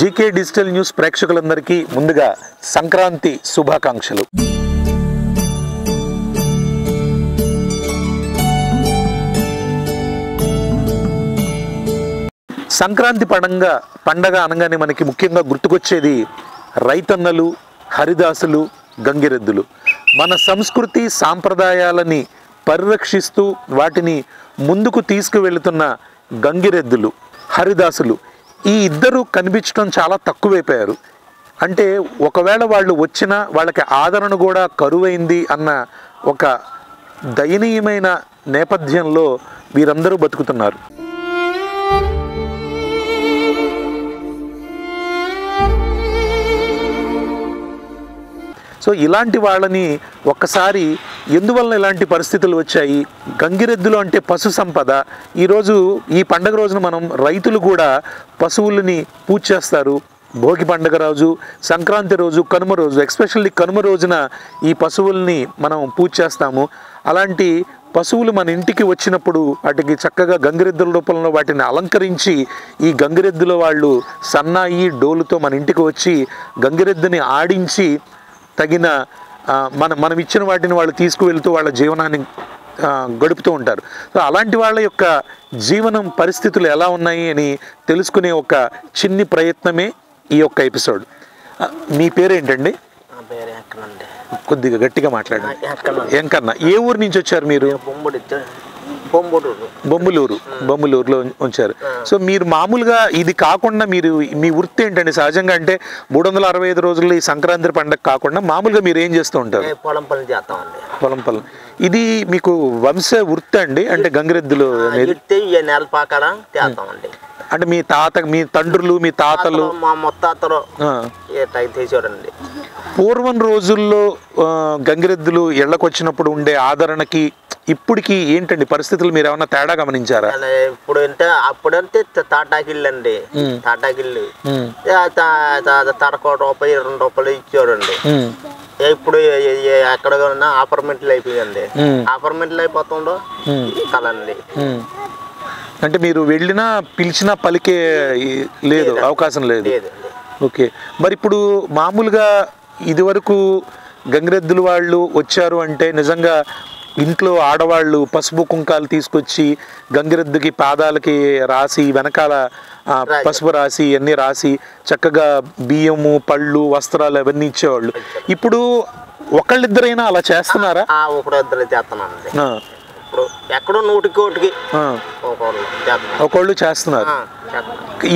GK digital news ప్రేక్షకులందరికీ ముందుగా సంక్రాంతి శుభాకాంక్షలు. సంక్రాంతి పండగ అనగానే మనకి ముఖ్యంగా గుర్తుకొచ్చేది రైతన్నలు, హరిదాసులు, గంగిరెద్దులు. మన సంస్కృతి సాంప్రదాయాలని పరిరక్షిస్తూ వాటిని ముందుకు తీసుకువెళుతున్న గంగిరెద్దులు, హరిదాసులు ఈ ఇద్దరు కనిపించడం చాలా తక్కువైపోయారు. అంటే ఒకవేళ వాళ్ళు వచ్చినా వాళ్ళకి ఆదరణ కూడా కరువైంది అన్న ఒక దయనీయమైన నేపథ్యంలో వీరందరూ బతుకుతున్నారు. సో ఇలాంటి వాళ్ళని ఒక్కసారి ఎందువల్ల ఇలాంటి పరిస్థితులు వచ్చాయి? గంగిరెద్దులు అంటే పశు సంపద. ఈరోజు ఈ పండగ రోజున మనం రైతులు కూడా పశువులని పూజ చేస్తారు. భోగి పండుగ రోజు, సంక్రాంతి రోజు, కనుమ రోజు, ఎస్పెషల్లీ కనుమ రోజున ఈ పశువుల్ని మనం పూజ చేస్తాము. అలాంటి పశువులు మన ఇంటికి వచ్చినప్పుడు వాటికి చక్కగా గంగిరెద్దుల రూపంలో వాటిని అలంకరించి ఈ గంగిరెద్దుల వాళ్ళు సన్నాయి డోలుతో మన ఇంటికి వచ్చి గంగిరెద్దుని ఆడించి తగిన మనం ఇచ్చిన వాటిని వాళ్ళు తీసుకువెళ్తూ వాళ్ళ జీవనాన్ని గడుపుతూ ఉంటారు. సో అలాంటి వాళ్ళ యొక్క జీవనం పరిస్థితులు ఎలా ఉన్నాయి అని తెలుసుకునే ఒక చిన్ని ప్రయత్నమే ఈ యొక్క ఎపిసోడ్. మీ పేరేంటండి? కొద్దిగా గట్టిగా మాట్లాడండి. ఎంకన్నా. ఏ ఊరు నుంచి వచ్చారు మీరు? బొమ్మలూరులో ఉంచారు. సో మీరు మామూలుగా ఇది కాకుండా మీరు మీ వృత్తి ఏంటండి సహజంగా? అంటే 365 రోజుల్లో ఈ సంక్రాంతి పండుగ కాకుండా మామూలుగా మీరు ఏం చేస్తూ ఉంటారు? పొలం పనులు చేస్తామండి. పొలం పనులు. ఇది మీకు వంశ వృత్తి అండి? అంటే గంగిరెద్దులు నెల పాకడ చేస్తామండి. అంటే మీ తండ్రులు, మీ తాతలు, మా ముత్తాతలు తీసేవారండి. పూర్వం రోజుల్లో గంగిరెద్దులు ఇళ్లకు వచ్చినప్పుడు ఉండే ఆదరణకి ఇప్పటికి ఏంటండి పరిస్థితులు? మీరు ఏమన్నా తేడా గమనించారా? అప్పుడంటే తాటాకిళ్ళు అండి. తాటాకిళ్ళు తడక రూపాయి 20 రూపాయలు ఇచ్చేవారండి. ఇప్పుడు ఎక్కడ అపార్ట్మెంట్లు అయిపోయిందండి. అపార్ట్మెంట్లు అయిపోతుండో కలండి. అంటే మీరు వెళ్ళినా పిలిచినా పలికే లేదు, అవకాశం లేదు. ఓకే. మరి ఇప్పుడు మామూలుగా ఇదివరకు గంగిరెద్దులు వాళ్ళు వచ్చారు అంటే నిజంగా ఇంట్లో ఆడవాళ్ళు పసుపు కుంకాలు తీసుకొచ్చి గంగిరెద్దుకి పాదాలకి రాసి వెనకాల పసుపు రాసి అన్నీ రాసి చక్కగా బియ్యము, పళ్ళు, వస్త్రాలు అవన్నీ ఇచ్చేవాళ్ళు. ఇప్పుడు ఒకళ్ళిద్దరైనా అలా చేస్తున్నారా? ఒకళ్ళిద్దరు చేస్తున్నానండి. ఇప్పుడు ఎక్కడో 100కి ఒకళ్ళు చేస్తున్నారు.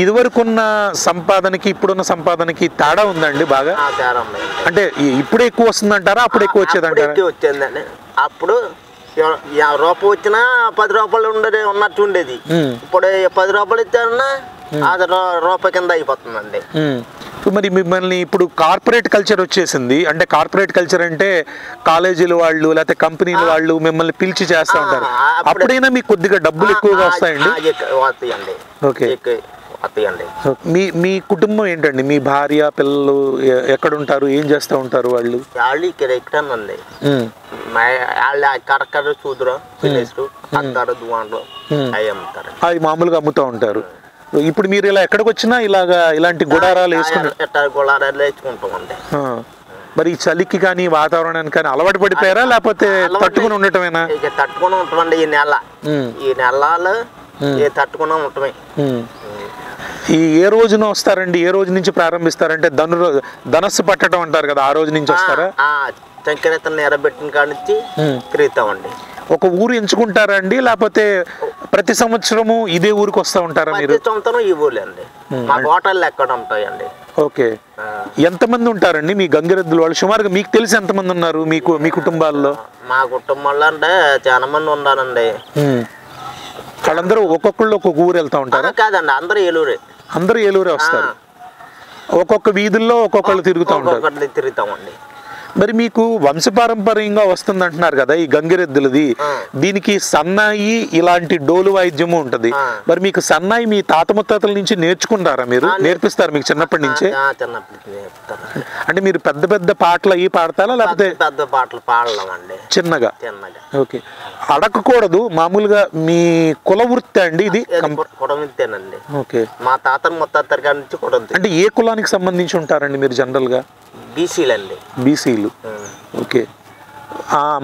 ఇదివరకున్న సంపాదనకి ఇప్పుడున్న సంపాదనకి తేడా ఉందండి బాగా? అంటే ఇప్పుడు ఎక్కువ వస్తుందంటారా, అప్పుడు ఎక్కువ వచ్చేదంటారా? వచ్చిందండి. అప్పుడు రూపాయి వచ్చినా 10 రూపాయలు ఉన్నట్టు ఉండేది. ఇప్పుడు 10 రూపాయలు ఇచ్చారన్నా అది రూపాయి కింద అయిపోతుందండి. మరి మిమ్మల్ని ఇప్పుడు కార్పొరేట్ కల్చర్ వచ్చేసింది. అంటే కార్పొరేట్ కల్చర్ అంటే కాలేజీల వాళ్ళు లేకపోతే కంపెనీల వాళ్ళు మిమ్మల్ని పిలిచి చేస్తూ ఉంటారు. అప్పుడైనా మీకు కొద్దిగా డబ్బులు ఎక్కువగా వస్తాయండి? ఓకే. మీ కుటుంబం ఏంటండి? మీ భార్య, పిల్లలు ఎక్కడ ఉంటారు? ఏం చేస్తూ ఉంటారు వాళ్ళు? ఇక్కడ ఎక్కడండి కడకడ చూదురు అమ్ముతారు, దువాన్లు అవి అమ్ముతారు. అవి మామూలుగా అమ్ముతూ ఉంటారు. ఇప్పుడు మీరు ఇలా ఎక్కడికి వచ్చినా ఇలాంటి గుడారాలు వేసుకుంటామండి. మరి ఈ చలికి కానీ వాతావరణానికి కానీ అలవాటు పడిపోయారా లేకపోతే తట్టుకుని ఉండటమేనా? తట్టుకుని ఉంటామండి. ఈ నెలలు తట్టుకుని ఉంటామే. ఏ రోజున వస్తారండి? ఏ రోజు నుంచి ప్రారంభిస్తారంటే ధనస్సు పట్టడం అంటారు కదా, ఆ రోజు నుంచి వస్తారా? సంక్రాంతి ఎరబెట్టిన కాడ నుంచి తిరుగుతామండి. ఒక ఊరు ఎంచుకుంటారా అండి లేకపోతే ప్రతి సంవత్సరము ఇదే ఊరికి వస్తూ ఉంటారా మీరు? ప్రతి సంవత్సరం ఈ ఊర్లే అండి. మా హోటల్ ఎక్కడ ఉంటాయండి. ఓకే. ఎంతమంది ఉంటారండి మీ గంగిరెద్దులు వాళ్ళు? సుమారుగా మీకు తెలిసి ఎంతమంది ఉన్నారు మీ కుటుంబాల్లో? మా కుటుంబాల్లో అంటే చాలా మంది ఉన్నారండి. వాళ్ళందరూ ఒక్కొక్కళ్ళు ఒక్కొక్క ఊరు వెళ్తా ఉంటారా? కాదండి, అందరూ ఏలూరే వస్తారు. ఒక్కొక్క వీధుల్లో ఒక్కొక్కళ్ళు తిరుగుతూ ఉంటారు. తిరుగుతామండి. మరి మీకు వంశపారంపర్యంగా వస్తుంది అంటున్నారు కదా ఈ గంగిరెద్దులది, దీనికి సన్నాయి ఇలాంటి డోలు వాయిద్యము ఉంటది. మరి మీకు సన్నాయి మీ తాత ముత్తాతల నుంచి నేర్చుకుంటారా? మీరు నేర్పిస్తారు మీకు చిన్నప్పటి నుంచే? అంటే మీరు పెద్ద పెద్ద పాటలు అవి పాడతారా లేకపోతే పెద్ద పాటలు పాడలేమండి, చిన్నగా? చిన్నగా. ఓకే, అడగకూడదు మామూలుగా. మీ కుల వృత్తి అండి ఇది? కుడమితేనండి. ఓకే, మా తాత ముత్తాతల కాడి నుంచి కుడమితే. అంటే ఏ కులానికి సంబంధించి ఉంటారండి మీరు జనరల్ గా? బీసీలండి. బీసీలు. ఓకే,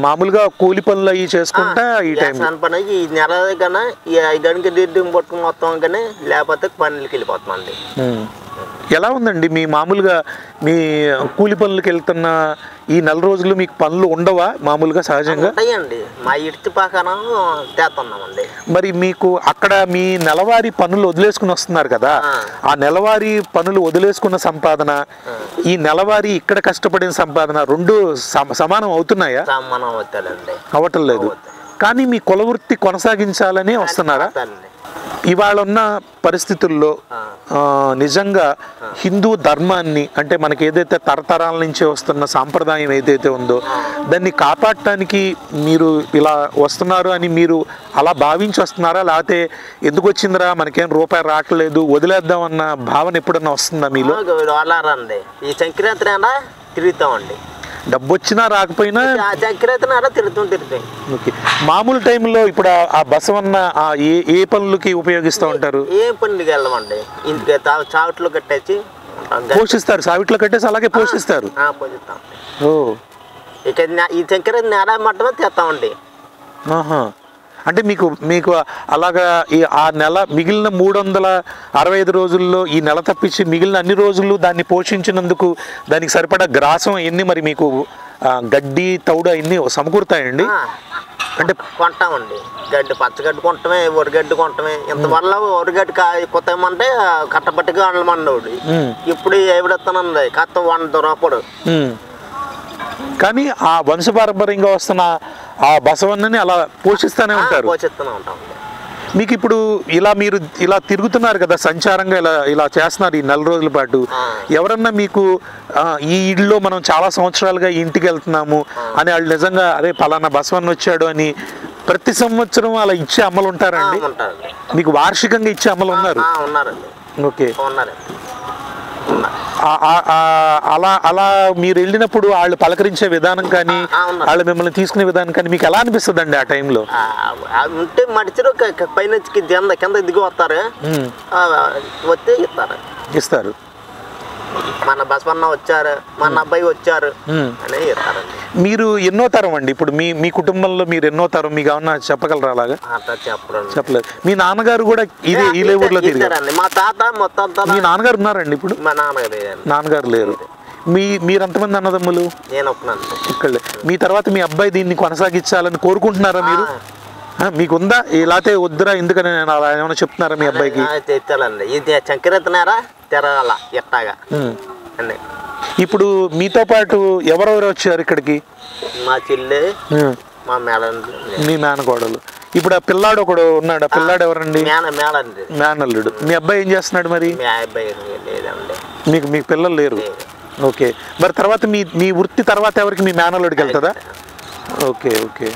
మామూలుగా కూలి పనులు అవి చేసుకుంటా ఈ టైం పని ఈ నెల కన్నా ఈ 5 గంటకి దిడ్డు పట్టుకుని మొత్తం కానీ లేకపోతే పనులకి వెళ్ళిపోతామండి. ఎలా ఉందండి మీ మామూలుగా మీ కూలి పనులకి వెళ్తున్న ఈ నెల రోజులు మీకు పనులు ఉండవా మామూలుగా సహజంగా? ఉంటాయండి, మా ఇటు పక్కన చేస్తున్నామండి. మరి మీకు అక్కడ మీ నెలవారీ పనులు వదిలేసుకుని వస్తున్నారు కదా, ఆ నెలవారీ పనులు వదిలేసుకున్న సంపాదన ఈ నెలవారీ ఇక్కడ కష్టపడిన సంపాదన రెండు సమానం అవుతున్నాయా? సమానం అవుతాయండి. అవటం లేదు, కానీ మీ కుల వృత్తి కొనసాగించాలని వస్తున్నారా? ఇవాళ ఉన్న పరిస్థితుల్లో నిజంగా హిందూ ధర్మాన్ని, అంటే మనకి ఏదైతే తరతరాల నుంచి వస్తున్న సాంప్రదాయం ఏదైతే ఉందో దాన్ని కాపాడటానికి మీరు ఇలా వస్తున్నారు అని మీరు అలా భావించి వస్తున్నారా? లేకపోతే ఎందుకు వచ్చిందిరా మనకేం రూపాయి రావట్లేదు వదిలేద్దాం అన్న భావన ఎప్పుడన్నా వస్తుందా మీలో? వాళ్ళారండి ఈ సంక్రాంతి తిరుగుతామండి, డబ్బు వచ్చినా రాకపోయినా తిరుగుతాం. ఓకే, మామూలు టైంలో ఇప్పుడు ఆ బసవన్న ఏ పనులకి ఉపయోగిస్తూ ఉంటారు? ఏ పనులకి వెళ్ళమండి, ఇంటికి చావట్లో కట్టేసి పోషిస్తారు. సావిట్లో కట్టేసి అలాగే పోషిస్తారు. పోషిస్తాం. ఓ, ఇక ఈ సంక్రాంతి నేల మట్టమే తెస్తామండి. అంటే మీకు అలాగా ఆ నెల మిగిలిన 365 రోజుల్లో ఈ నెల తప్పించి మిగిలిన అన్ని రోజులు దాన్ని పోషించినందుకు దానికి సరిపడా గ్రాసం ఎన్ని మరి మీకు గడ్డి తౌడు అన్ని సమకూరుతాయండి? అంటే కొంటామండి, గడ్డి పచ్చగడ్డి కొంటమే, వరిగడ్డి కొంటమే. ఇంతవల్ల వరిగడ్డి కొత్తమంటే కట్టపట్టిగా వండమండి. ఇప్పుడు ఎవడెత్తానండి కత్త 100 రూపాయలు. కానీ ఆ వంశపారంపర్యంగా వస్తున్న ఆ బసవన్నని అలా పోషిస్తూనే ఉంటారు. మీకు ఇప్పుడు మీరు ఇలా తిరుగుతున్నారు కదా సంచారంగా, ఇలా చేస్తున్నారు ఈ 4 రోజుల పాటు. ఎవరన్నా మీకు ఈ ఇల్లు మనం చాలా సంవత్సరాలుగా ఇంటికి వెళ్తున్నాము అని వాళ్ళు నిజంగా అదే పలానా బసవన్న వచ్చాడు అని ప్రతి సంవత్సరం అలా ఇచ్చే అమ్మలు ఉంటారండి? మీకు వార్షికంగా ఇచ్చే అమ్మలు ఉన్నారు? ఓకే, అలా మీరు వెళ్ళినప్పుడు వాళ్ళు పలకరించే విధానం కానీ వాళ్ళు మిమ్మల్ని తీసుకునే విధానం కానీ మీకు ఎలా అనిపిస్తుంది అండి ఆ టైంలో? ఉంటే మడిచిరు పైన కింద దిగి వస్తారు, వస్తే ఇస్తారు. మన బసవన్న వచ్చారు, మన అబ్బాయి వచ్చారు అని ఇస్తారండి. మీరు ఎన్నో తరం అండి ఇప్పుడు మీ కుటుంబంలో? మీరు ఎన్నో తరం, మీకు ఏమన్నా చెప్పగలరా? అలాగా చెప్పలేదు. మీ నాన్నగారు కూడా ఇదే ఊర్లో తిరిగారండి? మా తాత మొత్తం. మీ నాన్నగారు ఉన్నారండి ఇప్పుడు? మా నాన్నగారు లేరు. మీరు ఎంతమంది అన్నదమ్ములు? నేను ఒక్కనండి. ఇక్కడ మీ తర్వాత మీ అబ్బాయి దీన్ని కొనసాగించాలని కోరుకుంటున్నారా మీరు? మీకుందా లేకపోతే వద్దురా ఎందుకని అలా ఏమైనా చెప్తున్నారా మీ అబ్బాయికి? తెచ్చాలండి, ఇది సంక్రాంతినారా తెరాల ఎట్టాగా అండి. ఇప్పుడు మీతో పాటు ఎవరెవరు వచ్చారు ఇక్కడికి? మా చెల్లి, మా మీ మేనకోడలు. ఇప్పుడు ఆ పిల్లాడు ఒకడు ఉన్నాడు, ఆ పిల్లాడు ఎవరండి? మేనల్లుడు. మీ అబ్బాయి ఏం చేస్తున్నాడు మరి? మీకు పిల్లలు లేరు? ఓకే, మరి తర్వాత మీ వృత్తి తర్వాత ఎవరికి? మీ మేనల్లుడికి వెళ్తుందా? ఓకే ఓకే,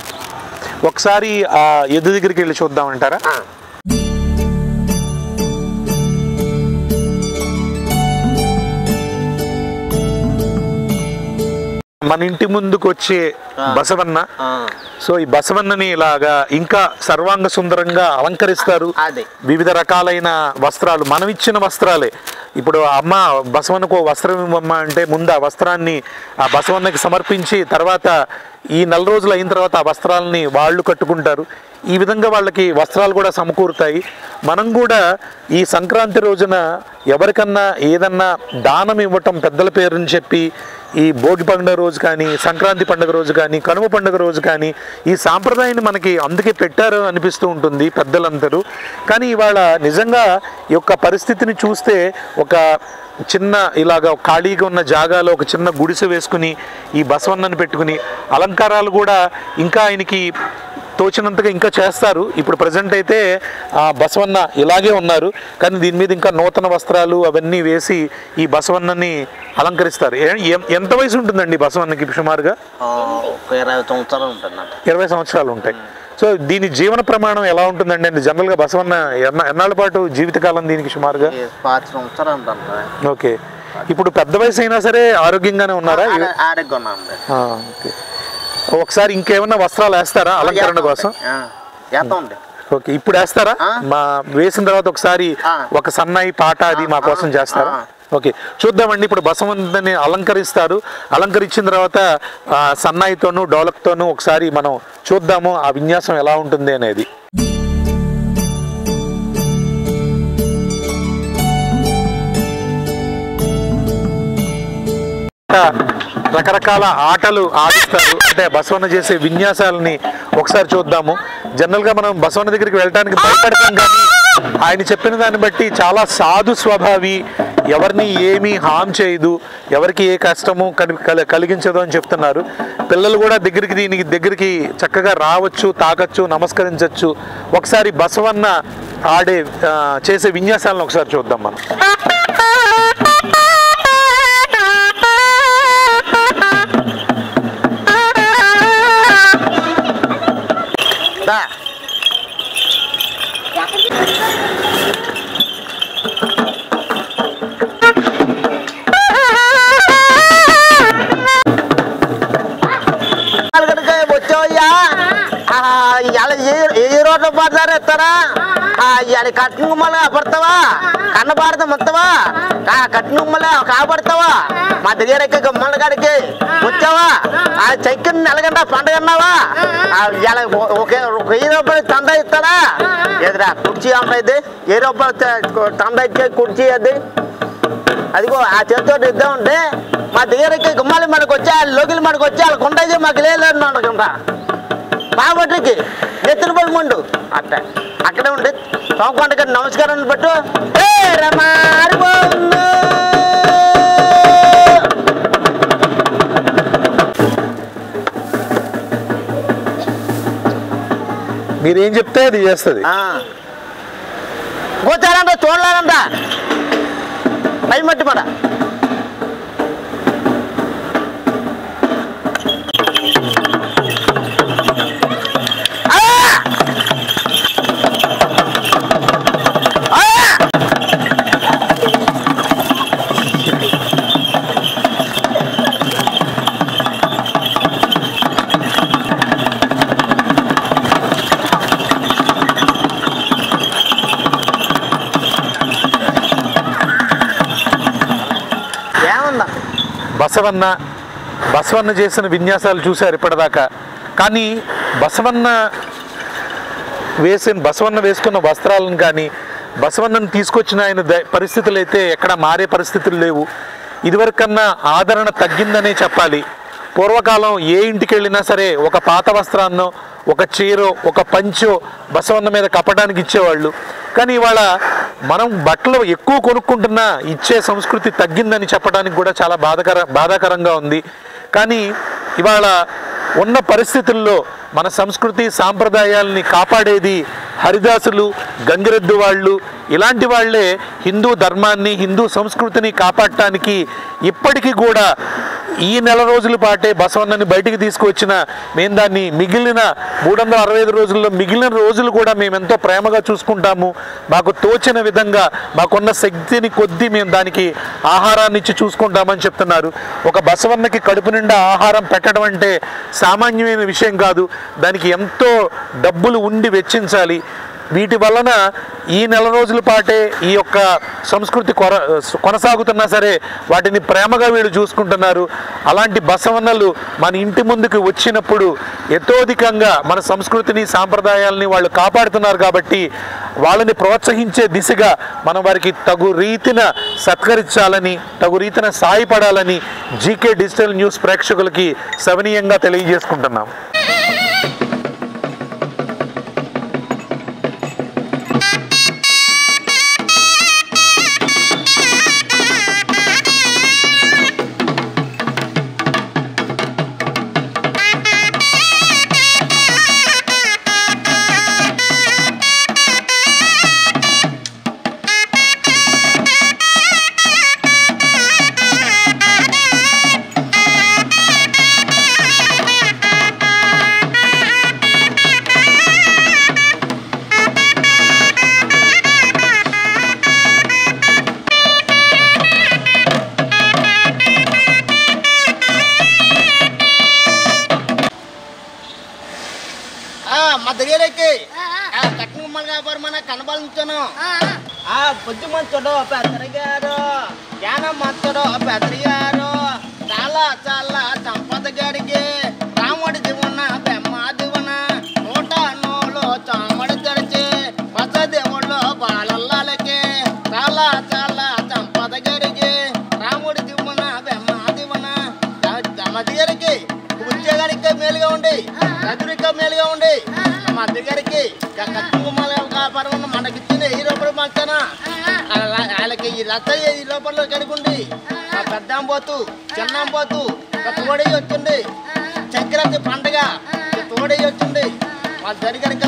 ఒకసారి ఆ ఎద్దు దగ్గరికి వెళ్ళి చూద్దామంటారా? మన ఇంటి ముందుకు వచ్చే బసవన్న, సో ఈ బసవన్నని ఇలాగా ఇంకా సర్వాంగ సుందరంగా అలంకరిస్తారు. వివిధ రకాలైన వస్త్రాలు, మనం ఇచ్చిన వస్త్రాలే. ఇప్పుడు అమ్మ బసవన్నకు వస్త్రం ఇవ్వమ్మ అంటే ముందు ఆ వస్త్రాన్ని ఆ బసవన్నకి సమర్పించి తర్వాత ఈ 4 రోజులు అయిన తర్వాత ఆ వస్త్రాలని వాళ్ళు కట్టుకుంటారు. ఈ విధంగా వాళ్ళకి వస్త్రాలు కూడా సమకూరుతాయి. మనం కూడా ఈ సంక్రాంతి రోజున ఎవరికన్నా ఏదన్నా దానం ఇవ్వటం పెద్దల పేరుని చెప్పి ఈ భోగి పండుగ రోజు కానీ, సంక్రాంతి పండుగ రోజు కానీ, కనుమ పండుగ రోజు కానీ ఈ సాంప్రదాయాన్ని మనకి అందుకే పెట్టారు అనిపిస్తూ ఉంటుంది పెద్దలందరూ. కానీ ఇవాళ నిజంగా ఈ యొక్క పరిస్థితిని చూస్తే ఒక చిన్న ఇలాగ ఖాళీగా ఉన్న జాగాలో ఒక చిన్న గుడిసె వేసుకుని ఈ బసవన్నను పెట్టుకుని అలంకారాలు కూడా ఇంకా ఆయనకి తోచినంతగా ఇంకా చేస్తారు. ఇప్పుడు ప్రజెంట్ అయితే బసవన్న ఇలాగే ఉన్నారు, కానీ దీని మీద ఇంకా నూతన వస్త్రాలు అవన్నీ వేసి ఈ బసవన్నని అలంకరిస్తారు. ఎంత వయసు ఉంటుందండి బసవన్నకి సుమారుగా? 20 సంవత్సరాలు ఉంటుంది. 20 సంవత్సరాలు ఉంటాయి. సో దీని జీవన ప్రమాణం ఎలా ఉంటుందండి? అంటే జనరల్గా బసవన్న ఎన్నాళ్ళ పాటు జీవితకాలం దీనికి సుమారుగా? 5 సంవత్సరాలు ఉంటుంది. ఓకే. ఇప్పుడు పెద్ద వయసు అయినా సరే ఆరోగ్యంగానే ఉన్నారా? ఓకే. ఒకసారి ఇంకేమన్నా వస్త్రాలు వేస్తారా అలంకరణ కోసం? ఓకే. ఇప్పుడు వేస్తారా? వేసిన తర్వాత ఒకసారి ఒక సన్నాయి పాట అది మా కోసం చేస్తారా? ఓకే, చూద్దామండి. ఇప్పుడు బసవన్నని అలంకరిస్తారు. అలంకరించిన తర్వాత సన్నాయితోనూ డోలక్తోనూ ఒకసారి మనం చూద్దాము ఆ విన్యాసం ఎలా ఉంటుంది అనేది. రకరకాల ఆటలు ఆడిస్తారు. అంటే బసవన్న చేసే విన్యాసాలని ఒకసారి చూద్దాము. జనరల్గా మనం బసవన్న దగ్గరికి వెళ్ళడానికి భయపడతాం, కానీ ఆయన చెప్పిన దాన్ని బట్టి చాలా సాధు స్వభావి, ఎవరిని ఏమీ హామ్ చేయదు, ఎవరికి ఏ కష్టము కలిగించదు అని చెప్తున్నారు. పిల్లలు కూడా దీనికి దగ్గరికి చక్కగా రావచ్చు, తాకచ్చు, నమస్కరించవచ్చు. ఒకసారి బసవన్న చేసే విన్యాసాలను ఒకసారి చూద్దాం మనం. ఏ రోడ్లో పడతారా ఇస్తారా? కట్టిన గుమ్మలు పడతావా? కన్న పాడతా మొత్తవా? కట్టిన గుమ్మలే కాపాడతావా? మా దగ్గర గుమ్మల కాడికి వచ్చావా? ఆ చెక్కిని నెలగంట పండుగ అన్నావా? ఒకే 1000 రూపాయలు తంద ఇస్తారా? ఎదురా కుర్చీ అమ్మాయిది 1000 రూపాయలు తంద ఇచ్చే కుర్చీ అది. అదిగో ఆ చేతితో ఇద్దామంటే మా దగ్గర గుమ్మాలి మనకు వచ్చి లోకిలు మనకు వచ్చి వాళ్ళ కొండకి మాకు లేదు అనుకుంటా. బాబట్లకి నెత్తిన పడి ముండు అక్కడే ఉండి తోకొండకి నమస్కారం పట్టు. మీరేం చెప్తే అది చేస్తుంది. కూర్చోాలంట చూడలేదంట పై మట్టి పడ. బసవన్న చేసిన విన్యాసాలు చూశారు ఇప్పటిదాకా. కానీ బసవన్న వేసుకున్న వస్త్రాలను కానీ బసవన్నను తీసుకొచ్చిన ఆయన పరిస్థితులు అయితే ఎక్కడ మారే పరిస్థితులు లేవు. ఇదివరకన్నా ఆదరణ తగ్గిందనే చెప్పాలి. పూర్వకాలం ఏ ఇంటికి వెళ్ళినా సరే ఒక పాత వస్త్రాన్నో, ఒక చీరో, ఒక పంచో బసవన్న మీద కప్పడానికి ఇచ్చేవాళ్ళు. కానీ ఇవాళ మనం బట్టలు ఎక్కువ కొనుక్కుంటున్నా ఇచ్చే సంస్కృతి తగ్గిందని చెప్పడానికి కూడా చాలా బాధాకరంగా ఉంది. కానీ ఇవాళ ఉన్న పరిస్థితుల్లో మన సంస్కృతి సాంప్రదాయాల్ని కాపాడేది హరిదాసులు, గంగిరెద్దు వాళ్ళు, ఇలాంటి వాళ్ళే హిందూ ధర్మాన్ని, హిందూ సంస్కృతిని కాపాడటానికి ఇప్పటికీ కూడా ఈ నెల రోజుల పాటే బసవన్నని బయటికి తీసుకువచ్చిన మేము దాన్ని మిగిలిన 365 రోజుల్లో మిగిలిన రోజులు కూడా మేము ఎంతో ప్రేమగా చూసుకుంటాము. మాకు తోచిన విధంగా మాకున్న శక్తిని కొద్దీ మేము దానికి ఆహారాన్ని ఇచ్చి చూసుకుంటామని చెప్తున్నారు. ఒక బసవన్నకి కడుపు నిండా ఆహారం పెట్టడం అంటే సామాన్యమైన విషయం కాదు. దానికి ఎంతో డబ్బులు ఉండి వెచ్చించాలి. వీటి వలన ఈ నెల రోజుల పాటే ఈ యొక్క సంస్కృతి కొనసాగుతున్నా సరే వాటిని ప్రేమగా వీళ్ళు చూసుకుంటున్నారు. అలాంటి బసవన్నలు మన ఇంటి ముందుకు వచ్చినప్పుడు యథోధికంగా మన సంస్కృతిని సాంప్రదాయాలని వాళ్ళు కాపాడుతున్నారు. కాబట్టి వాళ్ళని ప్రోత్సహించే దిశగా మనం వారికి తగు రీతిన సత్కరించాలని, తగు రీతిన సాయపడాలని జీకే డిజిటల్ న్యూస్ ప్రేక్షకులకి సవినీయంగా తెలియజేసుకుంటున్నాం. పాలించను ఆ బుద్ధి మంచుడు పెద్దరిగారు జ్ఞానం మంచుడు పెద్దరిగారు చాలా చాలా సంపద గడికి రాముడి దివున బెమ్మ దివున 100 చామడి గడిచి పస దేవుళ్ళు బాలల్లకి చాలా చాలా సంపద గడికి రాముడి దివున బెమ్మ దివున తమ దగ్గరికి ఉద్యోగానికి మేలుగా ఉండి చదువుగా మేలుగా ఉండి మా దగ్గరికి కట్టుకుమాల వ్యాపారం మనకిచ్చిన ఈ రూపాయలు మంచానా వాళ్ళకి ఈ లక్ష ఈ రూపాయలు కడుగుండి పెద్దాం పోతూ చిన్నాం పోతూ తోడై వచ్చింది సంక్రాంతి పండుగ తోడై వచ్చింది వాళ్ళ దగ్గరికి